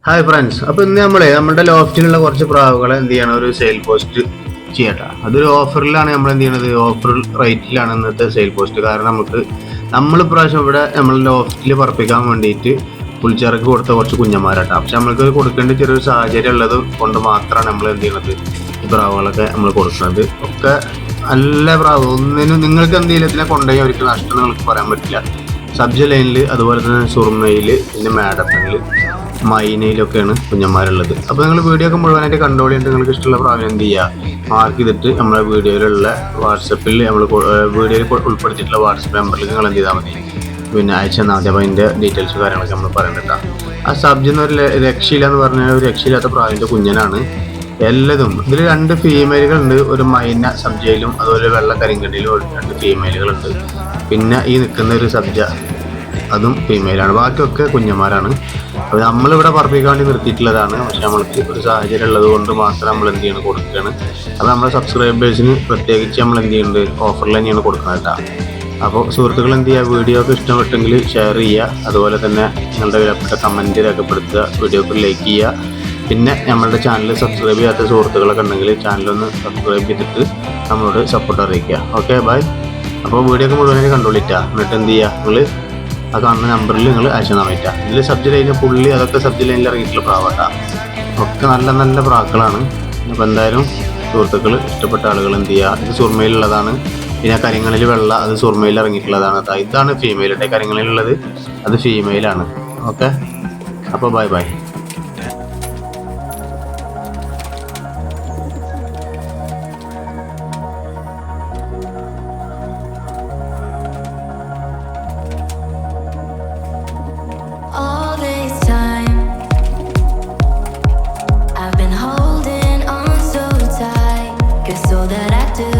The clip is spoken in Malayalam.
ഹായ് ഫ്രണ്ട്സ്, അപ്പോൾ ഇന്ന് നമ്മുടെ ലോഫ്റ്റിലുള്ള കുറച്ച് പ്രാവുകളെ എന്ത് ചെയ്യണം, ഒരു സെയിൽ പോസ്റ്റ് ചെയ്യട്ടെ. അതൊരു ഓഫറിലാണ് നമ്മൾ എന്ത് ചെയ്യണത്, ഓഫർ റേറ്റിലാണ് ഇന്നത്തെ സെയിൽ പോസ്റ്റ്. കാരണം നമ്മൾ ഇപ്രാവശ്യം ഇവിടെ നമ്മൾ ലോഫ്റ്റിൽ പറപ്പിക്കാൻ വേണ്ടിയിട്ട് പുളിച്ചിറക്ക് കൊടുത്ത കുറച്ച് കുഞ്ഞന്മാരാട്ടാ. പക്ഷെ നമ്മൾക്ക് കൊടുക്കേണ്ട ചെറിയൊരു സാഹചര്യം ഉള്ളത് കൊണ്ട് മാത്രമാണ് നമ്മൾ എന്ത് ചെയ്യണത്, ഈ പ്രാവുകളൊക്കെ നമ്മൾ കൊടുക്കുന്നത്. ഒക്കെ നല്ല പ്രാവ്, ഒന്നിനും നിങ്ങൾക്ക് എന്തെങ്കിലും ഇതിനെ കൊണ്ടുപോയി അവർക്ക് നഷ്ടം നിങ്ങൾക്ക് പറയാൻ പറ്റില്ല. സബ്ജ ലൈനിൽ, അതുപോലെ തന്നെ സുർമയിൽ, പിന്നെ മാഡപ്പനിൽ, മൈനയിലൊക്കെയാണ് കുഞ്ഞന്മാരുള്ളത്. അപ്പോൾ നിങ്ങൾ വീഡിയോ ഒക്കെ മുഴുവനായിട്ട് കണ്ടുപിടിച്ചിട്ട് നിങ്ങൾക്ക് ഇഷ്ടമുള്ള പ്രാവിനെ എന്ത് ചെയ്യുക, മാർക്ക് ചെയ്തിട്ട് നമ്മളെ വീഡിയോയിലുള്ള വാട്സപ്പിൽ നമ്മൾ വീഡിയോയിൽ ഉൾപ്പെടുത്തിയിട്ടുള്ള വാട്സപ്പ് നമ്പറിൽ നിങ്ങൾ എന്ത് ചെയ്താൽ മതി, പിന്നെ അയച്ചു തന്നാൽ മതി. അപ്പോൾ അതിൻ്റെ ഡീറ്റെയിൽസ് കാര്യങ്ങളൊക്കെ നമ്മൾ പറയുന്നുണ്ടാ. ആ സബ്ജ എന്നൊരു രക്ഷയില്ല എന്ന് പറഞ്ഞാൽ ഒരു രക്ഷയില്ലാത്ത പ്രാവിൻ്റെ കുഞ്ഞനാണ്. എല്ലതും ഇതിൽ 2 ഫീമെയിലുകളുണ്ട്. ഒരു മൈന സബ്ജയിലും അതുപോലെ വെള്ള കരിങ്കണ്ണിയിലും 2 ഫീമെയിലുകളുണ്ട്. പിന്നെ ഈ നിൽക്കുന്ന ഒരു സബ്ജ, അതും ഫീമെയിലാണ്. ബാക്കിയൊക്കെ കുഞ്ഞന്മാരാണ്. അപ്പോൾ നമ്മളിവിടെ പറപ്പിക്കാൻ വേണ്ടി നിർത്തിയിട്ടുള്ളതാണ്. പക്ഷെ നമ്മൾക്ക് ഒരു സാഹചര്യം ഉള്ളത് കൊണ്ട് മാത്രം നമ്മൾ എന്ത് ചെയ്യണം, കൊടുക്കുകയാണ്. അപ്പോൾ നമ്മുടെ സബ്സ്ക്രൈബേഴ്സിന് പ്രത്യേകിച്ച് നമ്മൾ എന്ത് ചെയ്യുന്നുണ്ട്, ഓഫറിൽ തന്നെയാണ് കൊടുക്കുന്നത് കേട്ടോ. അപ്പോൾ സുഹൃത്തുക്കൾ എന്ത് ചെയ്യുക, വീഡിയോ ഒക്കെ ഇഷ്ടപ്പെട്ടെങ്കിൽ ഷെയർ ചെയ്യുക, അതുപോലെ തന്നെ നിങ്ങളുടെ വിലപ്പെട്ട കമൻറ്റ് രേഖപ്പെടുത്തുക, വീഡിയോക്ക് ലൈക്ക് ചെയ്യുക. പിന്നെ നമ്മളുടെ ചാനൽ സബ്സ്ക്രൈബ് ചെയ്യാത്ത സുഹൃത്തുക്കളൊക്കെ ഉണ്ടെങ്കിൽ ചാനലൊന്ന് സബ്സ്ക്രൈബ് ചെയ്തിട്ട് നമ്മളോട് സപ്പോർട്ട് അറിയിക്കുക. Okay, by. അപ്പോൾ വീഡിയോ ഒക്കെ മുഴുവനായി കണ്ടോളിട്ടാ. എന്നിട്ട് എന്ത് ചെയ്യുക, നിങ്ങൾ ആ കാണുന്ന നമ്പറിൽ നിങ്ങൾ അയച്ചു തന്നാൽ പറ്റുക. ഇതിൽ സബ്ജി ലൈനിൽ പുള്ളി, അതൊക്കെ സബ്ജി ലൈനിൽ ഇറങ്ങിയിട്ടുള്ള പ്രാവാട്ടാ. ഒക്കെ നല്ല നല്ല പ്രാക്കളാണ്. അപ്പോൾ എന്തായാലും സുഹൃത്തുക്കൾ, ഇഷ്ടപ്പെട്ട ആളുകൾ എന്ത് ചെയ്യുക, ഇത് സുർമയിലുള്ളതാണ്. പിന്നെ കരിങ്ങളിൽ വെള്ള, അത് സുർമയിൽ ഇറങ്ങിയിട്ടുള്ളതാണ്. ഇതാണ് ഫീമെയിൽ. കരിങ്ങളിലുള്ളത് അത് ഫീമെയിലാണ്. ഓക്കെ, അപ്പോൾ bye bye. All this time, I've been holding on so tight, 'cause all that I do